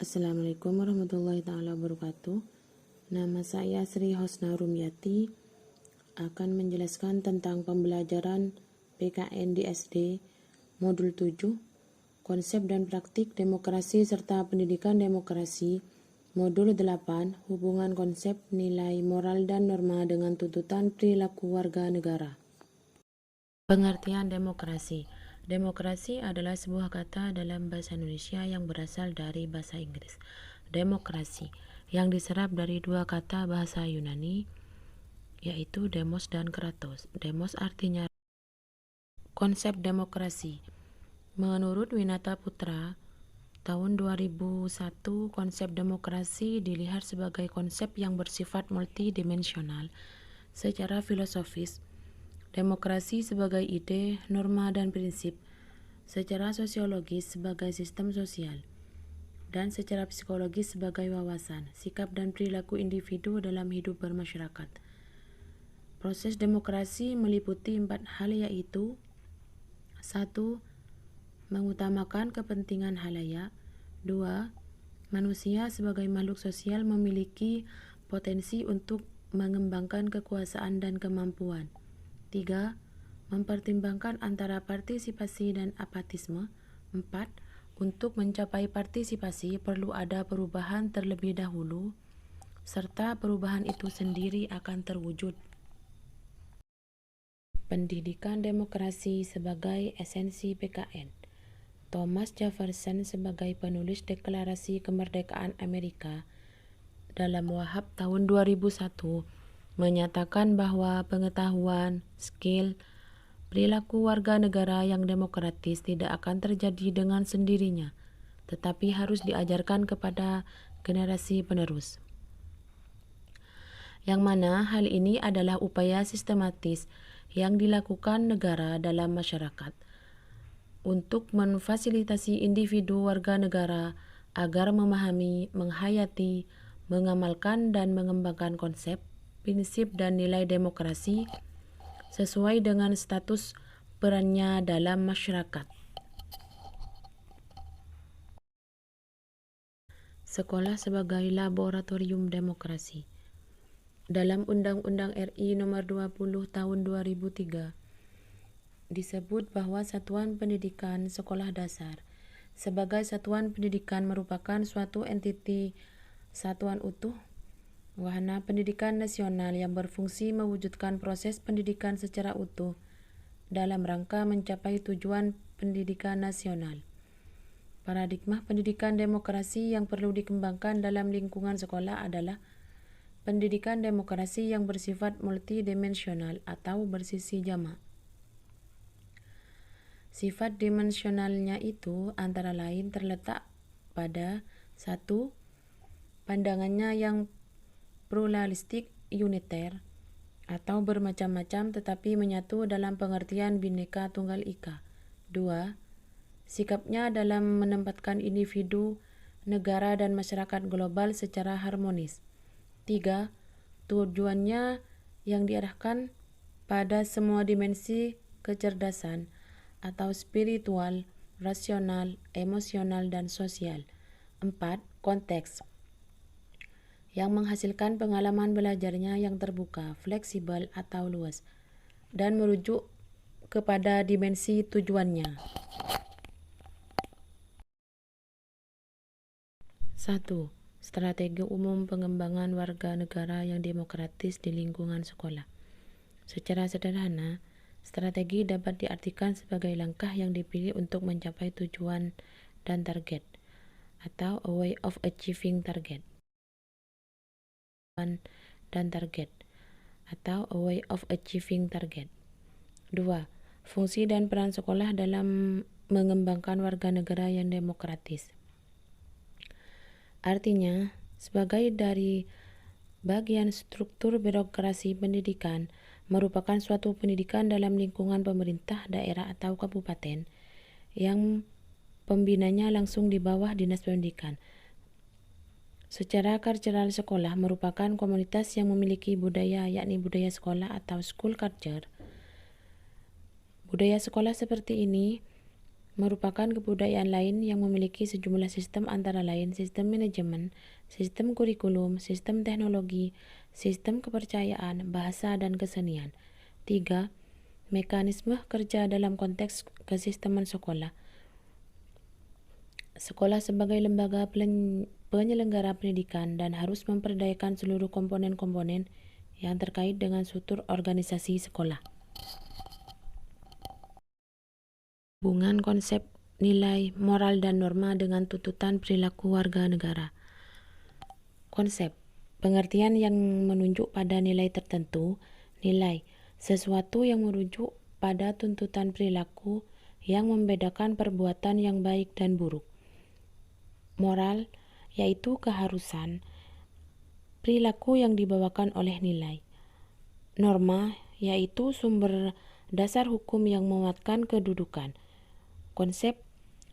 Assalamualaikum warahmatullahi taala wabarakatuh. Nama saya Sri Hosna Rumyati akan menjelaskan tentang pembelajaran PKN di SD Modul 7, Konsep dan Praktik Demokrasi serta Pendidikan Demokrasi, Modul 8, Hubungan Konsep Nilai Moral dan Norma dengan Tuntutan Perilaku Warga Negara. Pengertian demokrasi. Demokrasi adalah sebuah kata dalam bahasa Indonesia yang berasal dari bahasa Inggris. Demokrasi yang diserap dari dua kata bahasa Yunani, yaitu demos dan kratos. Demos artinya konsep demokrasi. Menurut Winata Putra, tahun 2001, konsep demokrasi dilihat sebagai konsep yang bersifat multidimensional. Secara filosofis, demokrasi sebagai ide, norma, dan prinsip, secara sosiologis sebagai sistem sosial, dan secara psikologis sebagai wawasan, sikap, dan perilaku individu dalam hidup bermasyarakat. Proses demokrasi meliputi 4 hal, yaitu 1. Mengutamakan kepentingan halayak. 2. Manusia sebagai makhluk sosial memiliki potensi untuk mengembangkan kekuasaan dan kemampuan. 3. Mempertimbangkan antara partisipasi dan apatisme. 4. Untuk mencapai partisipasi perlu ada perubahan terlebih dahulu, serta perubahan itu sendiri akan terwujud. Pendidikan demokrasi sebagai esensi PKN. Thomas Jefferson sebagai penulis Deklarasi Kemerdekaan Amerika dalam Wahab tahun 2001 menyatakan bahwa pengetahuan, skill, perilaku warga negara yang demokratis tidak akan terjadi dengan sendirinya, tetapi harus diajarkan kepada generasi penerus. Yang mana hal ini adalah upaya sistematis yang dilakukan negara dalam masyarakat untuk memfasilitasi individu warga negara agar memahami, menghayati, mengamalkan, dan mengembangkan konsep, prinsip, dan nilai demokrasi sesuai dengan status perannya dalam masyarakat. Sekolah sebagai laboratorium demokrasi. Dalam Undang-Undang RI Nomor 20 Tahun 2003 disebut bahwa satuan pendidikan sekolah dasar sebagai satuan pendidikan merupakan suatu entiti satuan utuh wahana pendidikan nasional yang berfungsi mewujudkan proses pendidikan secara utuh dalam rangka mencapai tujuan pendidikan nasional. Paradigma pendidikan demokrasi yang perlu dikembangkan dalam lingkungan sekolah adalah pendidikan demokrasi yang bersifat multidimensional atau bersisi jamak. Sifat dimensionalnya itu antara lain terletak pada 1. Pandangannya yang pluralistik uniter atau bermacam-macam tetapi menyatu dalam pengertian Bhinneka Tunggal Ika. 2. Sikapnya dalam menempatkan individu, negara, dan masyarakat global secara harmonis. 3. Tujuannya yang diarahkan pada semua dimensi kecerdasan atau spiritual, rasional, emosional, dan sosial. 4. Konteks yang menghasilkan pengalaman belajarnya yang terbuka, fleksibel, atau luas, dan merujuk kepada dimensi tujuannya. 1. Strategi umum pengembangan warga negara yang demokratis di lingkungan sekolah. Secara sederhana, strategi dapat diartikan sebagai langkah yang dipilih untuk mencapai tujuan dan target, atau a way of achieving target. Dan target, atau a way of achieving target. 2. Fungsi dan peran sekolah dalam mengembangkan warga negara yang demokratis. Artinya, sebagai dari bagian struktur birokrasi pendidikan, merupakan suatu pendidikan dalam lingkungan pemerintah daerah atau kabupaten yang pembinanya langsung di bawah Dinas Pendidikan. Secara cultural, sekolah merupakan komunitas yang memiliki budaya, yakni budaya sekolah atau school culture. Budaya sekolah seperti ini merupakan kebudayaan lain yang memiliki sejumlah sistem antara lain sistem manajemen, sistem kurikulum, sistem teknologi, sistem kepercayaan, bahasa, dan kesenian. 3. Mekanisme kerja dalam konteks kesisteman sekolah. Sekolah sebagai lembaga penyelenggara pendidikan dan harus memperdayakan seluruh komponen-komponen yang terkait dengan struktur organisasi sekolah. Hubungan konsep nilai, moral, dan norma dengan tuntutan perilaku warga negara. Konsep, pengertian yang menunjuk pada nilai tertentu. Nilai, sesuatu yang merujuk pada tuntutan perilaku yang membedakan perbuatan yang baik dan buruk. Moral, yaitu keharusan perilaku yang dibawakan oleh nilai. Norma, yaitu sumber dasar hukum yang menguatkan kedudukan. Konsep,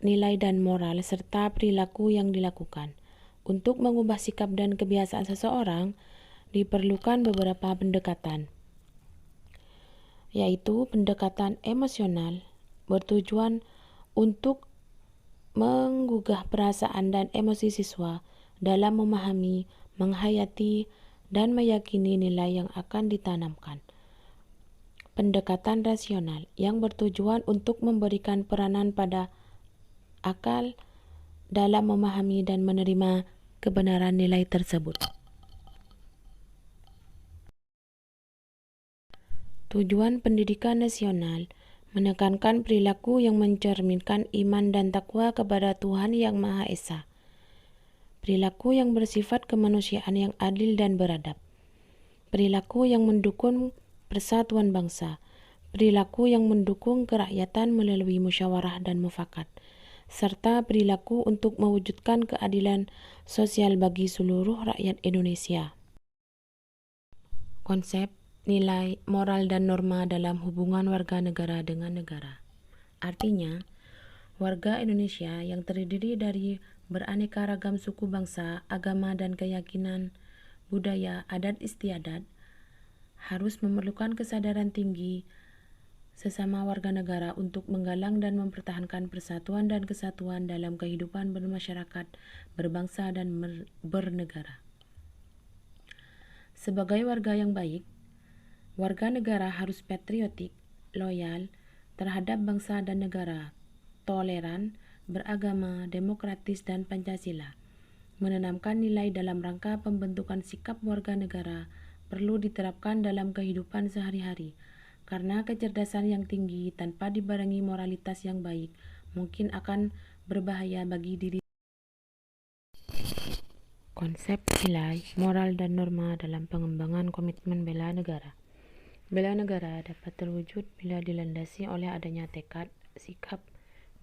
nilai dan moral, serta perilaku yang dilakukan. Untuk mengubah sikap dan kebiasaan seseorang, diperlukan beberapa pendekatan, yaitu pendekatan emosional, bertujuan untuk menggugah perasaan dan emosi siswa dalam memahami, menghayati, dan meyakini nilai yang akan ditanamkan. Pendekatan rasional yang bertujuan untuk memberikan peranan pada akal dalam memahami dan menerima kebenaran nilai tersebut. Tujuan pendidikan nasional menekankan perilaku yang mencerminkan iman dan takwa kepada Tuhan Yang Maha Esa. Perilaku yang bersifat kemanusiaan yang adil dan beradab. Perilaku yang mendukung persatuan bangsa. Perilaku yang mendukung kerakyatan melalui musyawarah dan mufakat. Serta perilaku untuk mewujudkan keadilan sosial bagi seluruh rakyat Indonesia. Konsep, nilai, moral, dan norma dalam hubungan warga negara dengan negara. Artinya, warga Indonesia yang terdiri dari beraneka ragam suku bangsa, agama, dan keyakinan, budaya, adat istiadat, harus memerlukan kesadaran tinggi sesama warga negara untuk menggalang dan mempertahankan persatuan dan kesatuan dalam kehidupan bermasyarakat, berbangsa, dan bernegara. Sebagai warga yang baik, warga negara harus patriotik, loyal terhadap bangsa dan negara, toleran, beragama, demokratis, dan Pancasila. Menanamkan nilai dalam rangka pembentukan sikap warga negara perlu diterapkan dalam kehidupan sehari-hari, karena kecerdasan yang tinggi tanpa dibarengi moralitas yang baik mungkin akan berbahaya bagi diri. Konsep nilai, moral, dan norma dalam pengembangan komitmen bela negara. Bela negara dapat terwujud bila dilandasi oleh adanya tekad, sikap,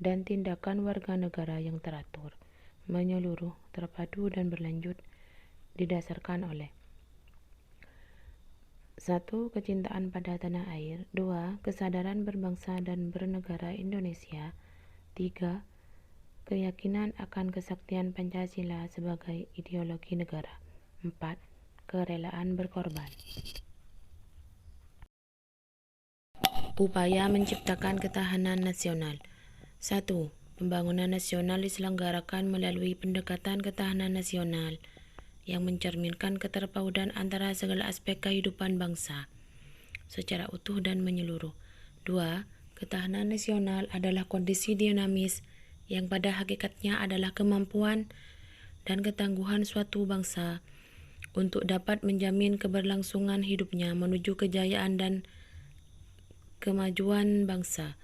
dan tindakan warga negara yang teratur, menyeluruh, terpadu, dan berlanjut, didasarkan oleh 1. Kecintaan pada tanah air. 2. Kesadaran berbangsa dan bernegara Indonesia. 3. Keyakinan akan kesaktian Pancasila sebagai ideologi negara. 4. Kerelaan berkorban. Upaya menciptakan ketahanan nasional. 1. Pembangunan nasional diselenggarakan melalui pendekatan ketahanan nasional yang mencerminkan keterpaudan antara segala aspek kehidupan bangsa secara utuh dan menyeluruh. 2. Ketahanan nasional adalah kondisi dinamis yang pada hakikatnya adalah kemampuan dan ketangguhan suatu bangsa untuk dapat menjamin keberlangsungan hidupnya menuju kejayaan dan kemajuan bangsa.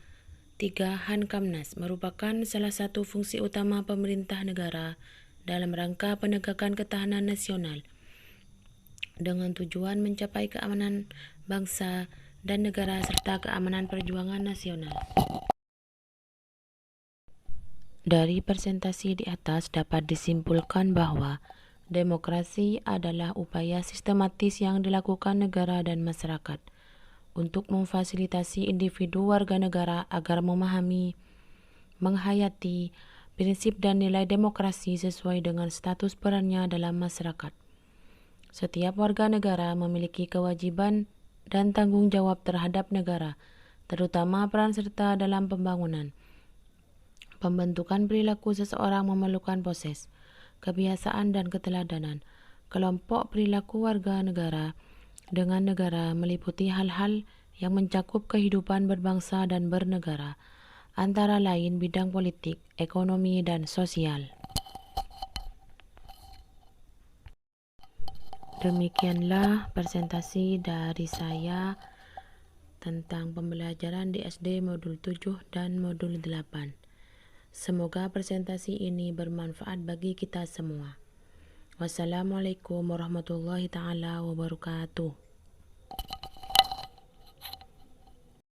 3. Hankamnas merupakan salah satu fungsi utama pemerintah negara dalam rangka penegakan ketahanan nasional dengan tujuan mencapai keamanan bangsa dan negara serta keamanan perjuangan nasional. Dari presentasi di atas dapat disimpulkan bahwa demokrasi adalah upaya sistematis yang dilakukan negara dan masyarakat untuk memfasilitasi individu warga negara agar memahami, menghayati prinsip dan nilai demokrasi sesuai dengan status perannya dalam masyarakat. Setiap warga negara memiliki kewajiban dan tanggung jawab terhadap negara, terutama peran serta dalam pembangunan, Pembentukan perilaku seseorang memerlukan proses, kebiasaan, dan keteladanan. Kelompok perilaku warga negara dengan negara meliputi hal-hal yang mencakup kehidupan berbangsa dan bernegara, antara lain bidang politik, ekonomi, dan sosial. Demikianlah presentasi dari saya tentang pembelajaran di SD modul 7 dan modul 8. Semoga presentasi ini bermanfaat bagi kita semua. Wassalamualaikum warahmatullahi taala wabarakatuh.